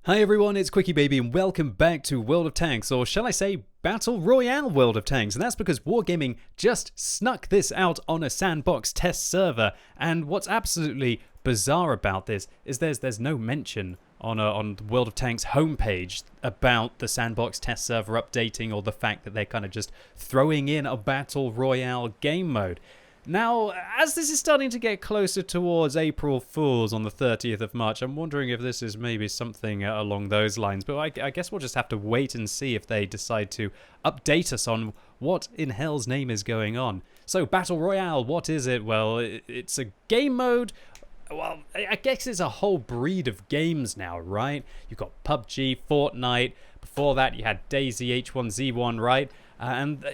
Hi everyone, it's QuickyBaby and welcome back to World of Tanks, or shall I say Battle Royale World of Tanks, and that's because Wargaming just snuck this out on a sandbox test server, and what's absolutely bizarre about this is there's no mention on World of Tanks homepage about the sandbox test server updating or the fact that they're kind of just throwing in a Battle Royale game mode. Now, as this is starting to get closer towards April Fools on the 30th of March, I'm wondering if this is maybe something along those lines. But I guess we'll just have to wait and see if they decide to update us on what in hell's name is going on. So, Battle Royale, what is it? Well, it's a game mode. Well, I guess it's a whole breed of games now, right? You've got PUBG, Fortnite. Before that, you had DayZ, H1Z1, right? And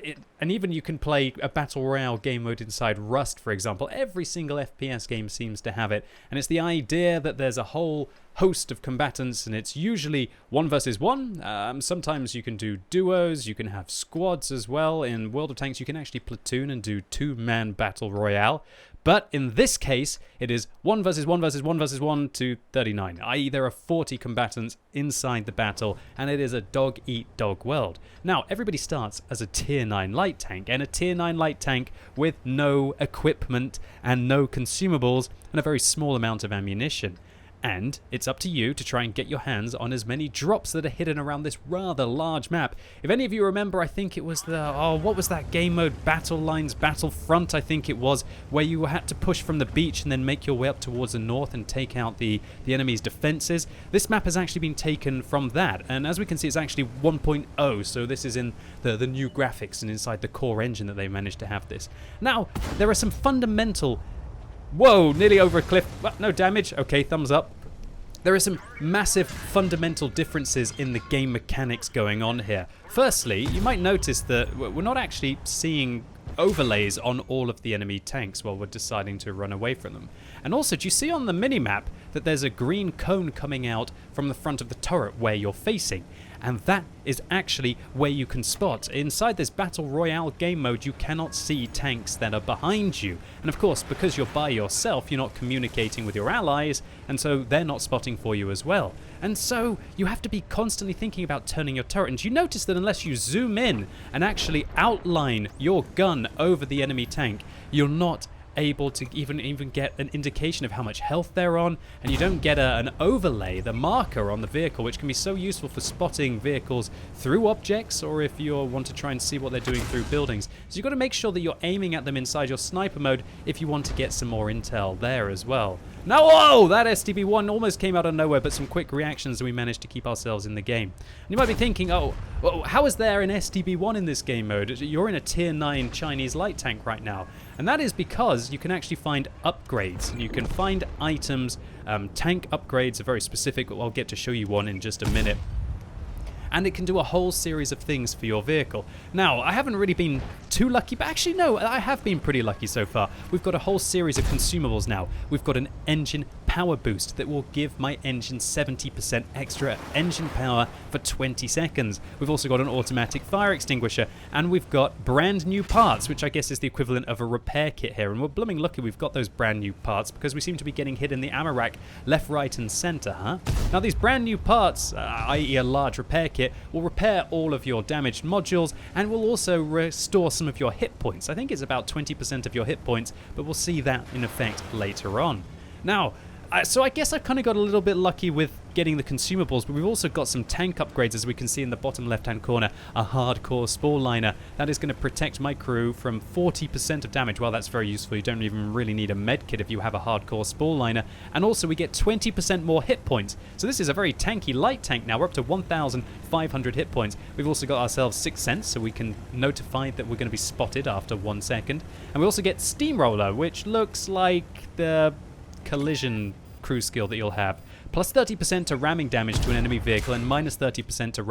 even you can play a Battle Royale game mode inside Rust, for example. Every single FPS game seems to have it. And it's the idea that there's a whole host of combatants, and it's usually 1 versus 1. Sometimes you can do duos, you can have squads as well. In World of Tanks, you can actually platoon and do 2-man Battle Royale. But in this case, it is 1 versus 1 versus 1 versus 1 to 39, i.e. there are 40 combatants inside the battle, and it is a dog-eat-dog world. Now, everybody starts as a Tier 9 light tank, and a Tier 9 light tank with no equipment and no consumables and a very small amount of ammunition. And it's up to you to try and get your hands on as many drops that are hidden around this rather large map. If any of you remember, I think it was what was that game mode? Battle Lines, Battlefront, I think it was, where you had to push from the beach and then make your way up towards the north and take out the enemy's defenses. This map has actually been taken from that, and as we can see, it's actually 1.0, so this is in the new graphics and inside the core engine that they managed to have this. Now, there are some fundamental... Whoa, nearly over a cliff. Well, no damage. Okay, thumbs up. There are some massive fundamental differences in the game mechanics going on here. Firstly, you might notice that we're not actually seeing overlays on all of the enemy tanks while we're deciding to run away from them. And also, do you see on the minimap that there's a green cone coming out from the front of the turret where you're facing? And that is actually where you can spot. Inside this Battle Royale game mode, you cannot see tanks that are behind you. And of course, because you're by yourself, you're not communicating with your allies, and so they're not spotting for you as well. And so you have to be constantly thinking about turning your turret. And you notice that unless you zoom in and actually outline your gun over the enemy tank, you're not able to even get an indication of how much health they're on, and you don't get an overlay, the marker on the vehicle, which can be so useful for spotting vehicles through objects, or if you want to try and see what they're doing through buildings. So you've got to make sure that you're aiming at them inside your sniper mode if you want to get some more intel there as well. Now, whoa, that STB-1 almost came out of nowhere, but some quick reactions and we managed to keep ourselves in the game. And you might be thinking, oh, well, how is there an STB-1 in this game mode? You're in a Tier 9 Chinese light tank right now. And that is because you can actually find upgrades. You can find items, tank upgrades are very specific, I'll get to show you one in just a minute. And it can do a whole series of things for your vehicle. Now, I haven't really been too lucky, but actually no, I have been pretty lucky so far. We've got a whole series of consumables now. We've got an engine power boost that will give my engine 70% extra engine power for 20 seconds. We've also got an automatic fire extinguisher, and we've got brand new parts, which I guess is the equivalent of a repair kit here. And we're blooming lucky we've got those brand new parts because we seem to be getting hit in the ammo rack left, right, and center, huh? Now, these brand new parts, i.e. a large repair kit, will repair all of your damaged modules and will also restore some of your hit points. I think it's about 20% of your hit points, but we'll see that in effect later on. Now, so I guess I kind of got a little bit lucky with getting the consumables, but we've also got some tank upgrades, as we can see in the bottom left-hand corner. A hardcore spore liner that is going to protect my crew from 40% of damage. Well, that's very useful. You don't even really need a med kit if you have a hardcore spore liner. And also we get 20% more hit points. So this is a very tanky light tank now. We're up to 1,500 hit points. We've also got ourselves 6th Sense, so we can notify that we're going to be spotted after 1 second. And we also get Steamroller, which looks like the collision crew skill that you'll have. Plus 30% to ramming damage to an enemy vehicle and minus 30% to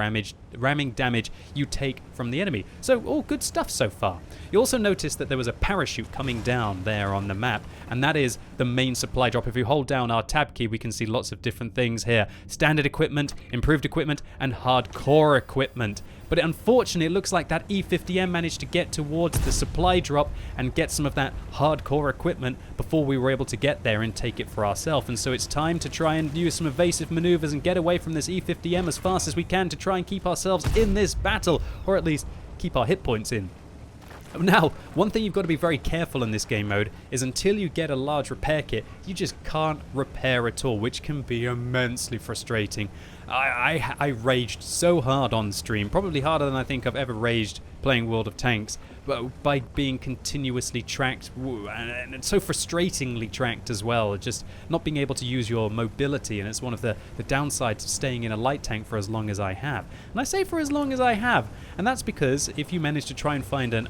ramming damage you take from the enemy. So all good stuff so far. You also notice that there was a parachute coming down there on the map, and that is the main supply drop. If you hold down our tab key, we can see lots of different things here. Standard equipment, improved equipment, and hardcore equipment. But unfortunately, it looks like that E50M managed to get towards the supply drop and get some of that hardcore equipment before we were able to get there and take it for ourselves. And so it's time to try and use some evasive maneuvers and get away from this E50M as fast as we can to try and keep ourselves in this battle, or at least keep our hit points in. Now, one thing you've got to be very careful in this game mode is until you get a large repair kit, you just can't repair at all, which can be immensely frustrating. I raged so hard on stream, probably harder than I think I've ever raged playing World of Tanks, but by being continuously tracked and so frustratingly tracked as well, just not being able to use your mobility, and it's one of the downsides of staying in a light tank for as long as I have. And I say for as long as I have, and that's because if you manage to try and find an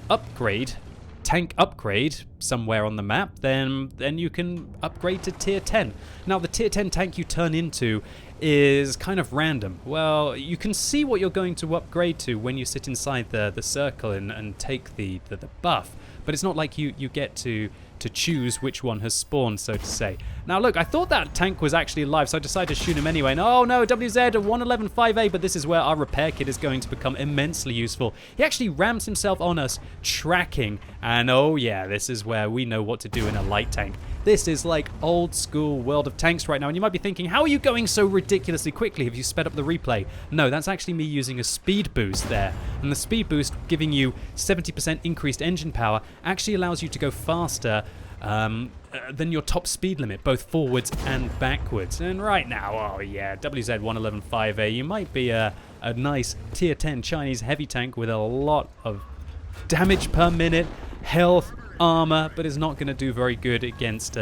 tank upgrade somewhere on the map, then you can upgrade to tier 10. Now the tier 10 tank you turn into is kind of random. Well, you can see what you're going to upgrade to when you sit inside the circle and take the buff, but it's not like you get to choose which one has spawned, so to say. Now look, I thought that tank was actually alive, so I decided to shoot him anyway. And oh no, WZ-111-5A, but this is where our repair kit is going to become immensely useful. He actually rams himself on us, tracking, and oh yeah, this is where we know what to do in a light tank. This is like old school World of Tanks right now, and you might be thinking, how are you going so ridiculously quickly? Have you sped up the replay? No, that's actually me using a speed boost there. And the speed boost, giving you 70% increased engine power, actually allows you to go faster than your top speed limit, both forwards and backwards. And right now, oh yeah, WZ-111-5A, you might be a nice tier 10 Chinese heavy tank with a lot of damage per minute, health, armor, but is not going to do very good against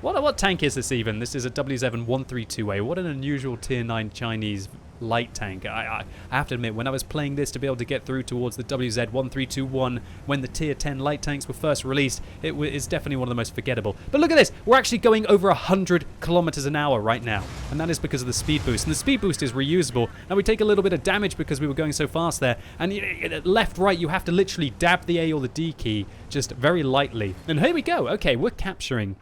what tank is this even? This is a W7-132A. What an unusual tier 9 Chinese light tank. I have to admit, when I was playing this to be able to get through towards the WZ-1321 when the tier 10 light tanks were first released, it is definitely one of the most forgettable. But look at this, we're actually going over 100 kilometers an hour right now, and that is because of the speed boost. And the speed boost is reusable. Now we take a little bit of damage because we were going so fast there, and left, right, you have to literally dab the A or the D key just very lightly. And here we go. Okay, we're capturing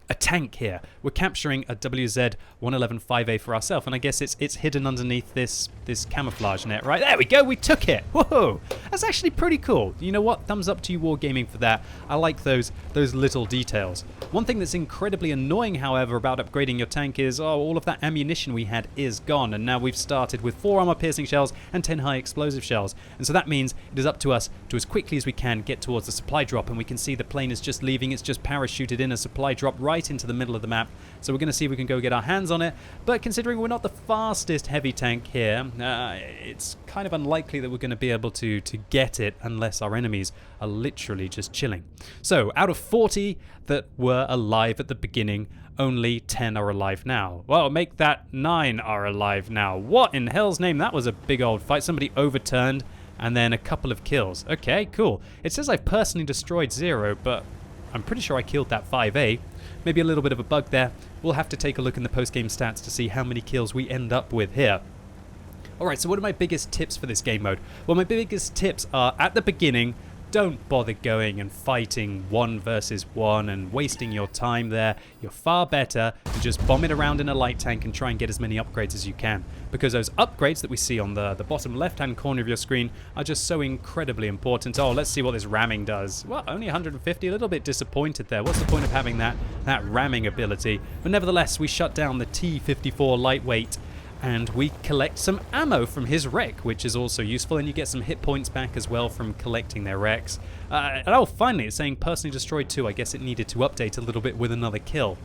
a tank here. We're capturing a WZ-111-5A for ourselves, and I guess it's hidden underneath this camouflage net, right? There we go, we took it! Whoa! That's actually pretty cool. You know what? Thumbs up to you, Wargaming, for that. I like those little details. One thing that's incredibly annoying, however, about upgrading your tank is, all of that ammunition we had is gone, and now we've started with 4 armor-piercing shells and 10 high-explosive shells. And so that means it is up to us to, as quickly as we can, get towards the supply drop, and we can see the plane is just leaving. It's just parachuted in a supply drop right into the middle of the map. So we're going to see if we can go get our hands on it. But considering we're not the fastest heavy tank here, it's kind of unlikely that we're going to be able to get it unless our enemies are literally just chilling. So out of 40 that were alive at the beginning, only 10 are alive now. Well, make that 9 are alive now. What in hell's name? That was a big old fight. Somebody overturned and then a couple of kills. Okay, cool. It says I've personally destroyed 0, but I'm pretty sure I killed that 5A. Maybe a little bit of a bug there. We'll have to take a look in the post-game stats to see how many kills we end up with here. Alright, so what are my biggest tips for this game mode? Well, my biggest tips are, at the beginning, don't bother going and fighting 1 versus 1 and wasting your time there. You're far better to just bomb it around in a light tank and try and get as many upgrades as you can. Because those upgrades that we see on the bottom left-hand corner of your screen are just so incredibly important. Oh, let's see what this ramming does. Well, only 150, a little bit disappointed there. What's the point of having that ramming ability? But nevertheless, we shut down the T-54 lightweight, and we collect some ammo from his wreck, which is also useful, and you get some hit points back as well from collecting their wrecks. And finally, it's saying personally destroyed 2. I guess it needed to update a little bit with another kill.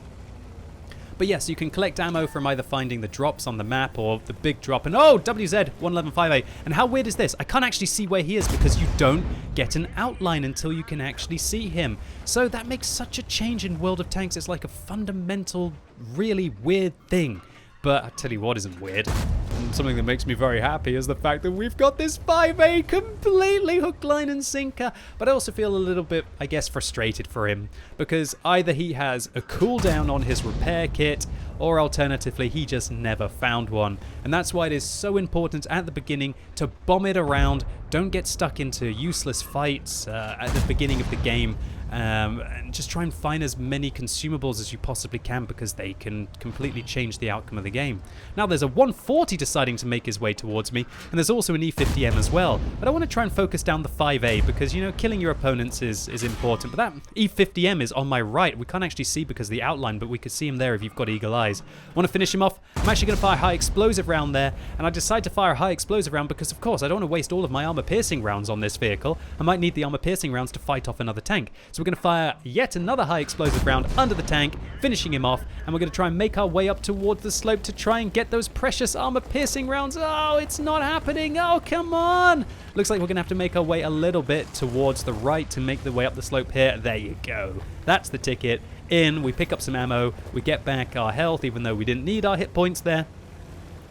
But yes, you can collect ammo from either finding the drops on the map or the big drop. And oh, WZ-111-5A. And how weird is this? I can't actually see where he is because you don't get an outline until you can actually see him. So that makes such a change in World of Tanks. It's like a fundamental, really weird thing. But I tell you what isn't weird, and something that makes me very happy, is the fact that we've got this 5A completely hook, line and sinker. But I also feel a little bit, I guess, frustrated for him, because either he has a cooldown on his repair kit, or alternatively he just never found one. And that's why it is so important at the beginning to bomb it around. Don't get stuck into useless fights at the beginning of the game, and just try and find as many consumables as you possibly can, because they can completely change the outcome of the game. Now there's a 140 deciding to make his way towards me, and there's also an E50M as well, but I want to try and focus down the 5A because, you know, killing your opponents is important. But that E50M is on my right. We can't actually see because of the outline, but we could see him there if you've got eagle eyes. Want to finish him off? I'm actually going to fire a high explosive round there, and I decide to fire a high explosive round because, of course, I don't want to waste all of my armor-piercing rounds on this vehicle. I might need the armor-piercing rounds to fight off another tank. So we're going to fire yet another high explosive round under the tank, finishing him off, and we're going to try and make our way up towards the slope to try and get those precious armor-piercing rounds. Oh, it's not happening. Oh, come on. Looks like we're going to have to make our way a little bit towards the right to make the way up the slope here. There you go. That's the ticket. In, we pick up some ammo, we get back our health, even though we didn't need our hit points there.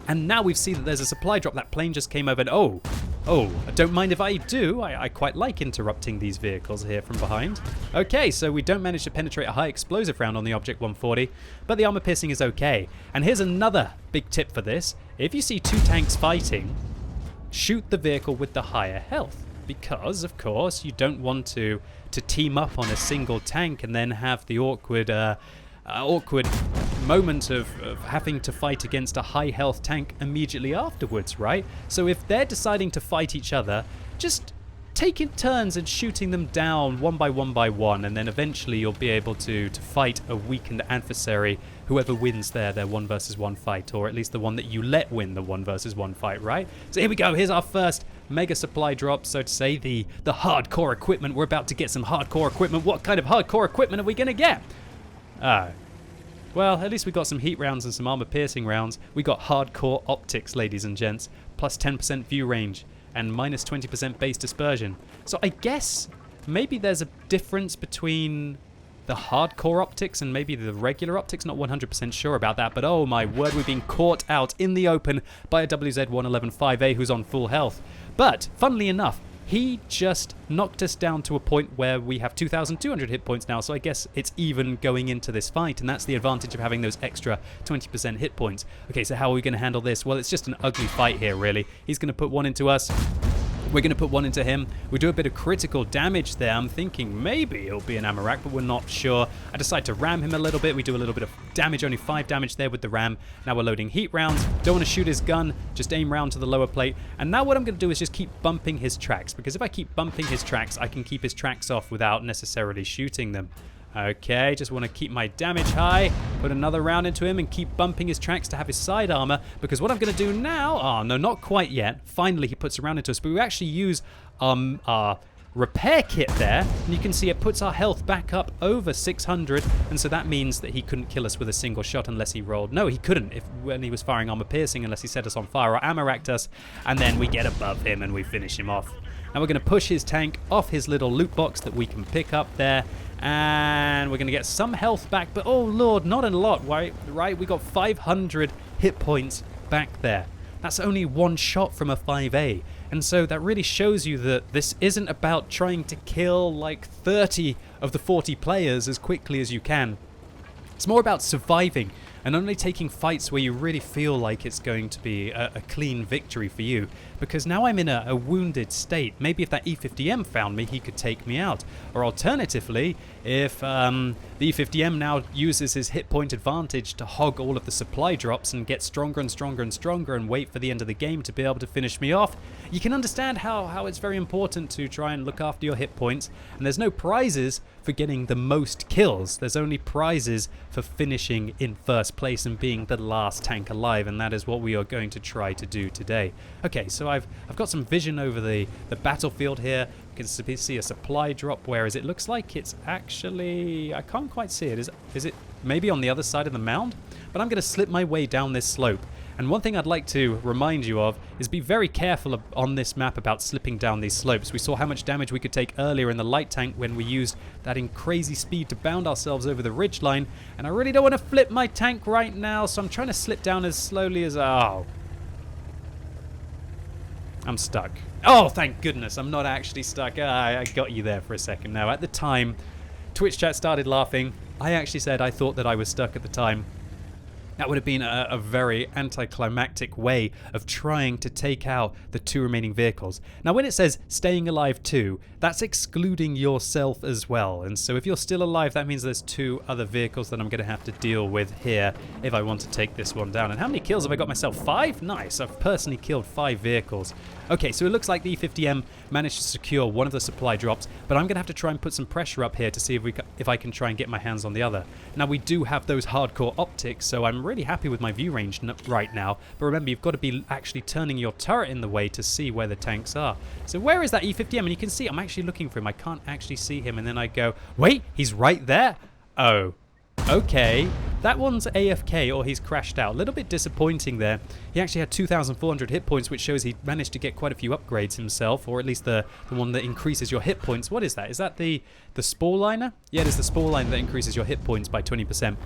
And now we see that there's a supply drop. That plane just came over and oh, don't mind if I do. I quite like interrupting these vehicles here from behind. Okay, so we don't manage to penetrate a high explosive round on the Object 140, but the armor piercing is okay. And here's another big tip for this. If you see two tanks fighting, shoot the vehicle with the higher health, because of course you don't want to team up on a single tank and then have the awkward moment of having to fight against a high health tank immediately afterwards, right? So if they're deciding to fight each other, just take in turns and shooting them down one by one, and then eventually you'll be able to fight a weakened adversary, whoever wins their 1 versus 1 fight, or at least the one that you let win the 1 versus 1 fight, right? So here we go. Here's our first mega supply drop, so to say, the hardcore equipment. We're about to get some hardcore equipment. What kind of hardcore equipment are we gonna get? Well, at least we got some heat rounds and some armor-piercing rounds. We got hardcore optics, ladies and gents, plus 10% view range and minus 20% base dispersion. So I guess maybe there's a difference between the hardcore optics and maybe the regular optics. Not 100% sure about that, but oh my word, we're being caught out in the open by a WZ-111-5A who's on full health. But, funnily enough, he just knocked us down to a point where we have 2,200 hit points now, so I guess it's even going into this fight, and that's the advantage of having those extra 20% hit points. Okay, so how are we going to handle this? Well, it's just an ugly fight here, really. He's going to put one into us. We're going to put one into him. We do a bit of critical damage there. I'm thinking maybe it'll be an Amarak, but we're not sure. I decide to ram him a little bit. We do a little bit of damage, only 5 damage there with the ram. Now we're loading heat rounds. Don't want to shoot his gun, just aim round to the lower plate. And now what I'm going to do is just keep bumping his tracks, because if I keep bumping his tracks, I can keep his tracks off without necessarily shooting them. Okay, just want to keep my damage high, put another round into him and keep bumping his tracks to have his side armor, because what I'm going to do now, oh no, not quite yet, finally he puts a round into us, but we actually use our repair kit there, and you can see it puts our health back up over 600, and so that means that he couldn't kill us with a single shot unless he rolled. No, he couldn't when he was firing armor piercing unless he set us on fire or ammo-racked us, and then we get above him and we finish him off. Now we're going to push his tank off his little loot box that we can pick up there, and we're going to get some health back, but oh lord, not a lot, right? We got 500 hit points back there. That's only one shot from a 5A, and so that really shows you that this isn't about trying to kill like 30 of the 40 players as quickly as you can. It's more about surviving and only taking fights where you really feel like it's going to be a clean victory for you. Because now I'm in a wounded state. Maybe if that E50M found me, he could take me out. Or alternatively, if the E50M now uses his hit point advantage to hog all of the supply drops and get stronger and stronger and stronger and wait for the end of the game to be able to finish me off, you can understand how it's very important to try and look after your hit points. And there's no prizes for getting the most kills. There's only prizes for finishing in first place and being the last tank alive, and that is what we are going to try to do today. Okay, so I've got some vision over the battlefield here. You can see a supply drop, whereas it looks like it's actually, I can't quite see it. Is it maybe on the other side of the mound? But I'm going to slip my way down this slope. And one thing I'd like to remind you of is be very careful on this map about slipping down these slopes. We saw how much damage we could take earlier in the light tank when we used that in crazy speed to bound ourselves over the ridgeline. And I really don't want to flip my tank right now, so I'm trying to slip down as slowly as... Oh. I'm stuck. Oh, thank goodness, I'm not actually stuck. I got you there for a second now. At the time, Twitch chat started laughing. I actually said I thought that I was stuck at the time. That would have been a very anticlimactic way of trying to take out the 2 remaining vehicles. Now, when it says staying alive 2, that's excluding yourself as well. And so if you're still alive, that means there's 2 other vehicles that I'm going to have to deal with here if I want to take this one down. And how many kills have I got myself? 5? Nice. I've personally killed 5 vehicles. Okay, so it looks like the E50M managed to secure one of the supply drops, but I'm going to have to try and put some pressure up here to see if I can try and get my hands on the other. Now, we do have those hardcore optics, so I'm really happy with my view range right now. But remember, you've got to be actually turning your turret in the way to see where the tanks are. So where is that E50M? And you can see I'm actually looking for him. I can't actually see him. And then I go, wait, he's right there? Oh. Okay, that one's AFK, or he's crashed out. A little bit disappointing there. He actually had 2,400 hit points, which shows he managed to get quite a few upgrades himself, or at least the one that increases your hit points. What is that? Is that the spore liner? Yeah, it is the spore liner that increases your hit points by 20%.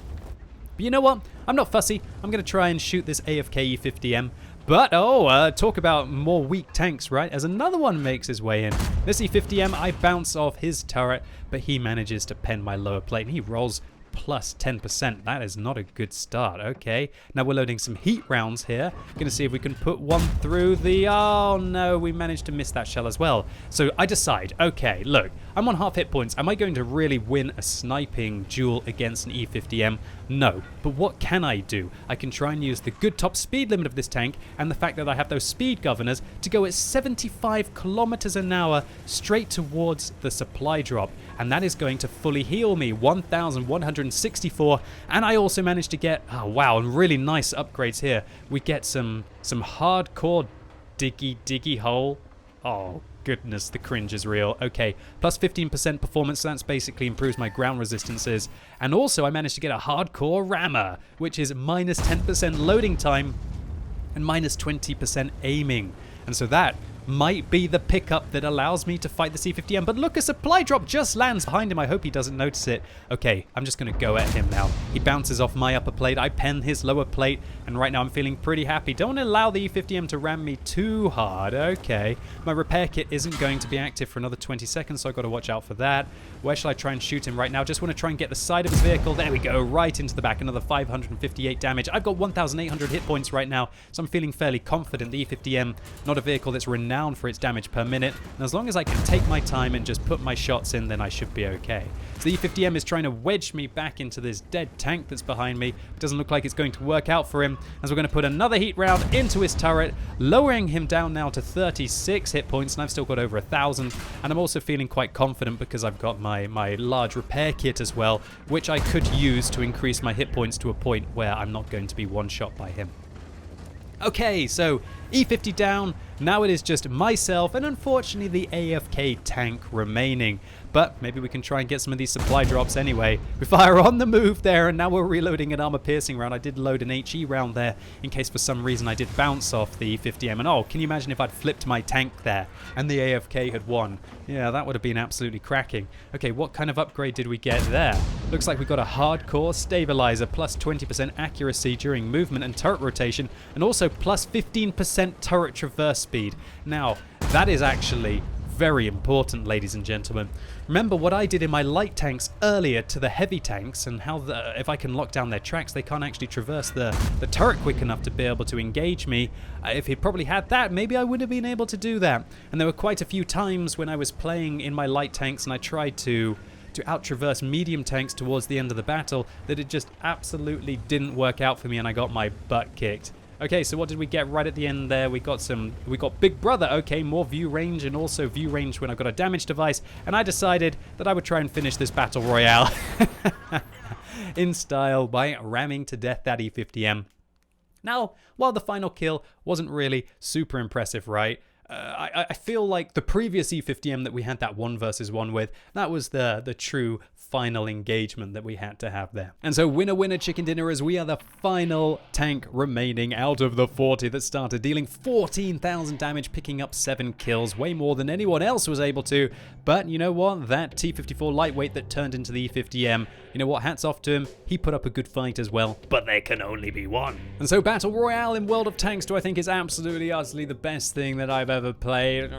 But you know what? I'm not fussy. I'm going to try and shoot this AFK E50M. But, talk about more weak tanks, right? As another one makes his way in. This E50M, I bounce off his turret, but he manages to pen my lower plate, and he rolls plus 10%. That is not a good start. Okay, now we're loading some heat rounds here. Gonna see if we can put one through the... Oh no, we managed to miss that shell as well. So I decide, okay, look, I'm on half hit points. Am I going to really win a sniping duel against an E50M? No, but what can I do? I can try and use the good top speed limit of this tank and the fact that I have those speed governors to go at 75 kilometers an hour straight towards the supply drop. And that is going to fully heal me, 1,164. And I also managed to get, oh wow, really nice upgrades here. We get some hardcore diggy hole. Oh goodness, the cringe is real. Okay, plus 15% performance, so that's basically improves my ground resistances. And also I managed to get a hardcore rammer, which is minus 10% loading time and minus 20% aiming. And so that might be the pickup that allows me to fight the C50M. But look, a supply drop just lands behind him. I hope he doesn't notice it. Okay, I'm just going to go at him now. He bounces off my upper plate. I pen his lower plate. And right now I'm feeling pretty happy. Don't allow the E50M to ram me too hard. Okay. My repair kit isn't going to be active for another 20 seconds, so I've got to watch out for that. Where shall I try and shoot him right now? Just want to try and get the side of his vehicle. There we go. Right into the back. Another 558 damage. I've got 1,800 hit points right now, so I'm feeling fairly confident. The E50M, not a vehicle that's renowned for its damage per minute, and as long as I can take my time and just put my shots in, then I should be okay. So the E50M is trying to wedge me back into this dead tank that's behind me. It doesn't look like it's going to work out for him, as we're going to put another heat round into his turret, lowering him down now to 36 hit points, and I've still got over 1,000, and I'm also feeling quite confident because I've got my large repair kit as well, which I could use to increase my hit points to a point where I'm not going to be one-shot by him. Okay, so E50 down, now it is just myself and unfortunately the AFK tank remaining. But maybe we can try and get some of these supply drops anyway. We fire on the move there, and now we're reloading an armor-piercing round. I did load an HE round there in case for some reason I did bounce off the E50M. And oh, can you imagine if I'd flipped my tank there and the AFK had won? Yeah, that would have been absolutely cracking. Okay, what kind of upgrade did we get there? Looks like we got a hardcore stabilizer, plus 20% accuracy during movement and turret rotation, and also plus 15% turret traverse speed. Now, that is actually very important, ladies and gentlemen. Remember what I did in my light tanks earlier to the heavy tanks, and how if I can lock down their tracks, they can't actually traverse the turret quick enough to be able to engage me. If he probably had that, maybe I would have been able to do that. And there were quite a few times when I was playing in my light tanks and I tried to out-traverse medium tanks towards the end of the battle, that it just absolutely didn't work out for me and I got my butt kicked. Okay, so what did we get right at the end there? We got Big Brother. Okay, more view range, and also view range when I got a damage device. And I decided that I would try and finish this battle royale in style by ramming to death that E50M. Now, while the final kill wasn't really super impressive, right? I feel like the previous E50M that we had that 1 versus 1 with, that was the true final engagement that we had to have there. And so winner winner chicken dinner, as we are the final tank remaining out of the 40 that started, dealing 14,000 damage, picking up 7 kills, way more than anyone else was able to. But you know what? That T-54 lightweight that turned into the E50M, you know what? Hats off to him. He put up a good fight as well. But there can only be one. And so Battle Royale in World of Tanks, do I think is absolutely, utterly the best thing that I've ever played?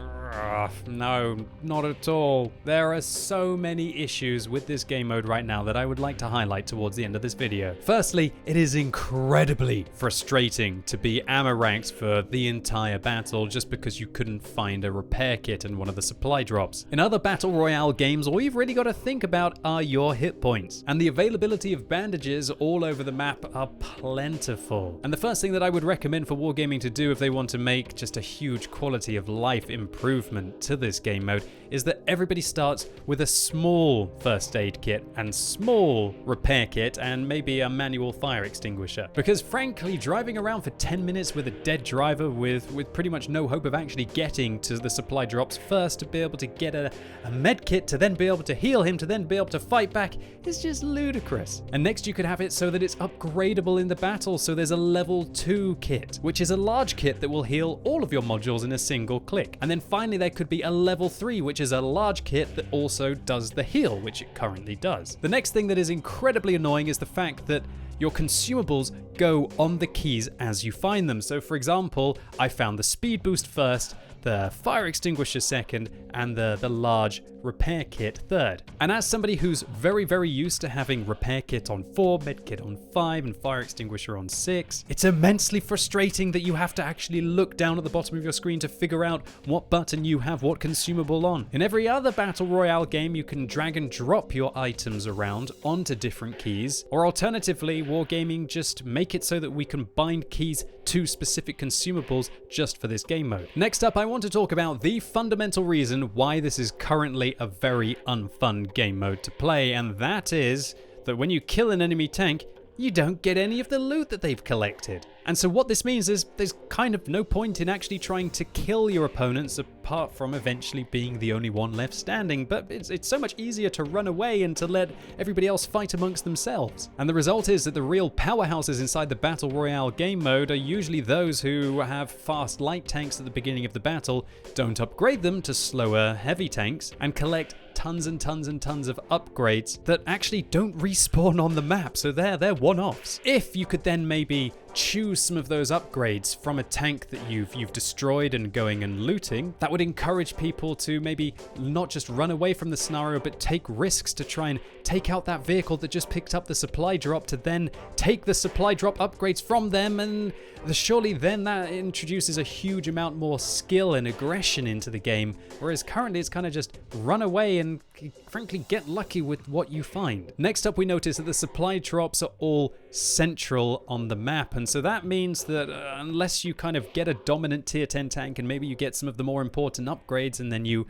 No, not at all. There are so many issues with this game mode right now that I would like to highlight towards the end of this video. Firstly, it is incredibly frustrating to be ammo ranked for the entire battle just because you couldn't find a repair kit in one of the supply drops. In other battle royale games, all you've really got to think about are your hit points, and the availability of bandages all over the map are plentiful. And the first thing that I would recommend for wargaming to do if they want to make just a huge quality of life improvement to this game mode is that everybody starts with a small first aid kit and small repair kit and maybe a manual fire extinguisher. Because frankly, driving around for 10 minutes with a dead driver with pretty much no hope of actually getting to the supply drops first to be able to get a med kit to then be able to heal him to then be able to fight back is just ludicrous. And next you could have it so that it's upgradable in the battle, so there's a level 2 kit, which is a large kit that will heal all of your modules in a single click. And then finally there could be a level 3, which is a large kit that also does the heal, which it currently does. The next thing that is incredibly annoying is the fact that your consumables go on the keys as you find them. So for example, I found the speed boost first, the fire extinguisher second, and the large repair kit third. And as somebody who's very, very used to having repair kit on 4, med kit on 5, and fire extinguisher on 6, it's immensely frustrating that you have to actually look down at the bottom of your screen to figure out what button you have what consumable on. In every other battle royale game, you can drag and drop your items around onto different keys, or alternatively, wargaming just make it so that we can bind keys to specific consumables just for this game mode. Next up, I want to talk about the fundamental reason why this is currently a very unfun game mode to play, and that is that when you kill an enemy tank, you don't get any of the loot that they've collected. And so what this means is there's kind of no point in actually trying to kill your opponents apart from eventually being the only one left standing, but it's so much easier to run away and to let everybody else fight amongst themselves. And the result is that the real powerhouses inside the Battle Royale game mode are usually those who have fast light tanks at the beginning of the battle, don't upgrade them to slower heavy tanks, and collect tons and tons and tons of upgrades that actually don't respawn on the map, so they're one-offs. If you could then maybe choose some of those upgrades from a tank that you've destroyed and going and looting, that would encourage people to maybe not just run away from the scenario, but take risks to try and take out that vehicle that just picked up the supply drop, to then take the supply drop upgrades from them, and surely then that introduces a huge amount more skill and aggression into the game, whereas currently it's kind of just run away and frankly get lucky with what you find. Next up, we notice that the supply drops are all central on the map, and so that means that unless you kind of get a dominant tier 10 tank and maybe you get some of the more important upgrades and then you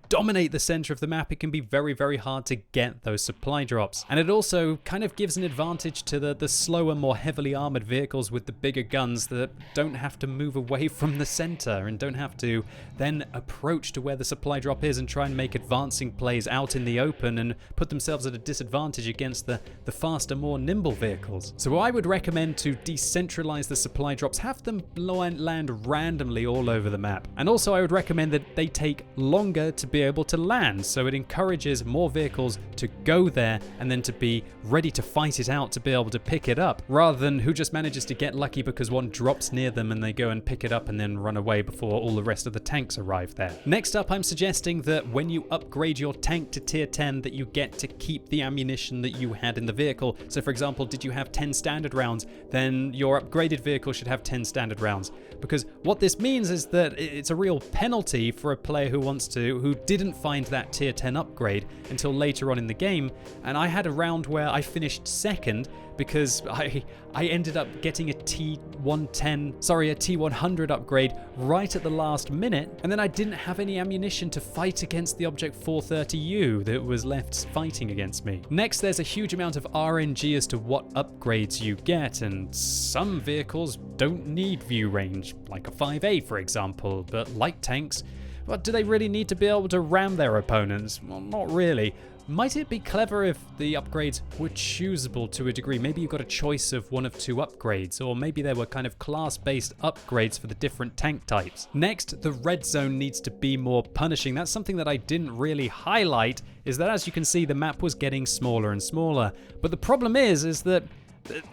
dominate the center of the map, it can be very, very hard to get those supply drops. And it also kind of gives an advantage to the slower, more heavily armored vehicles with the bigger guns that don't have to move away from the center and don't have to then approach to where the supply drop is and try and make advancing plays out in the open and put themselves at a disadvantage against the faster, more nimble vehicles. So I would recommend to decentralize the supply drops, have them land randomly all over the map. And also I would recommend that they take longer to be able to land, so it encourages more vehicles to go there and then to be ready to fight it out to be able to pick it up, rather than who just manages to get lucky because one drops near them and they go and pick it up and then run away before all the rest of the tanks arrive there. Next up, I'm suggesting that when you upgrade your tank to tier 10 that you get to keep the ammunition that you had in the vehicle. So for example, did you have 10 standard rounds, then your upgraded vehicle should have 10 standard rounds. Because what this means is that it's a real penalty for a player who didn't find that tier 10 upgrade until later on in the game. And I had a round where I finished second because I ended up getting a T100 upgrade right at the last minute, and then I didn't have any ammunition to fight against the Object 430U that was left fighting against me. Next, there's a huge amount of RNG as to what upgrades you get, and some vehicles don't need view range, like a 5A for example, but light tanks, well, do they really need to be able to ram their opponents? Well, not really. Might it be clever if the upgrades were choosable to a degree? Maybe you got a choice of one of two upgrades, or maybe there were kind of class-based upgrades for the different tank types. Next, the red zone needs to be more punishing. That's something that I didn't really highlight, is that as you can see, the map was getting smaller and smaller. But the problem is that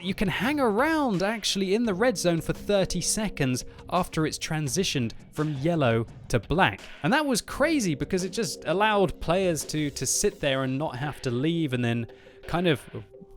you can hang around actually in the red zone for 30 seconds after it's transitioned from yellow to black. And that was crazy because it just allowed players to sit there and not have to leave and then kind of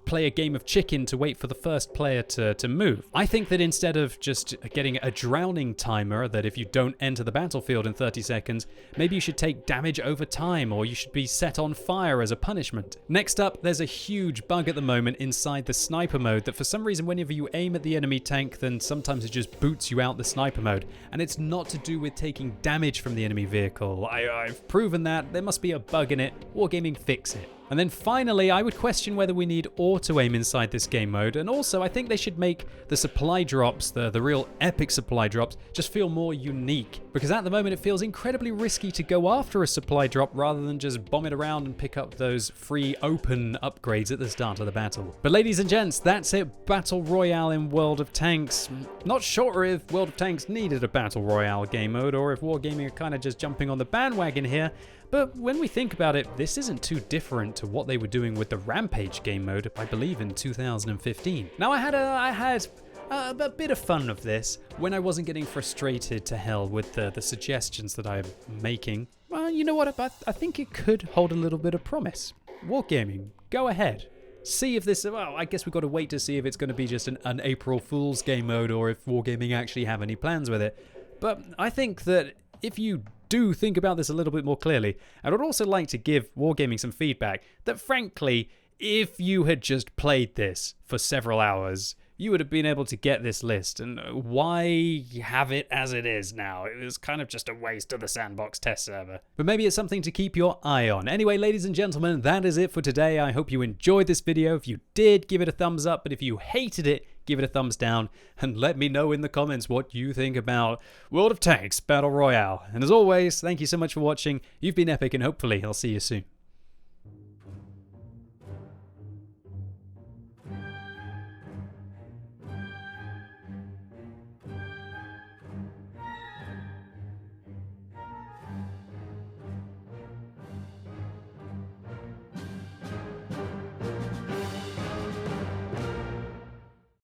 play a game of chicken to wait for the first player to move. I think that instead of just getting a drowning timer that if you don't enter the battlefield in 30 seconds, maybe you should take damage over time, or you should be set on fire as a punishment. Next up, there's a huge bug at the moment inside the sniper mode that for some reason whenever you aim at the enemy tank, then sometimes it just boots you out the sniper mode. And it's not to do with taking damage from the enemy vehicle. I've proven that. There must be a bug in it. Wargaming, fix it. And then finally, I would question whether we need auto-aim inside this game mode, and also I think they should make the supply drops, the real epic supply drops, just feel more unique. Because at the moment it feels incredibly risky to go after a supply drop rather than just bomb it around and pick up those free open upgrades at the start of the battle. But ladies and gents, that's it, Battle Royale in World of Tanks. Not sure if World of Tanks needed a Battle Royale game mode, or if Wargaming are kind of just jumping on the bandwagon here. But when we think about it, this isn't too different to what they were doing with the Rampage game mode, I believe in 2015. Now I had a bit of fun of this when I wasn't getting frustrated to hell with the suggestions that I'm making. Well, you know what, I think it could hold a little bit of promise. Wargaming, go ahead. See if this, well, I guess we've got to wait to see if it's going to be just an April Fool's game mode or if Wargaming actually have any plans with it. But I think that if you do think about this a little bit more clearly, I would also like to give Wargaming some feedback that frankly, if you had just played this for several hours, you would have been able to get this list, and why have it as it is now? It was kind of just a waste of the sandbox test server. But maybe it's something to keep your eye on. Anyway, ladies and gentlemen, that is it for today. I hope you enjoyed this video. If you did, give it a thumbs up, but if you hated it, give it a thumbs down, and let me know in the comments what you think about World of Tanks Battle Royale. And as always, thank you so much for watching. You've been epic, and hopefully I'll see you soon.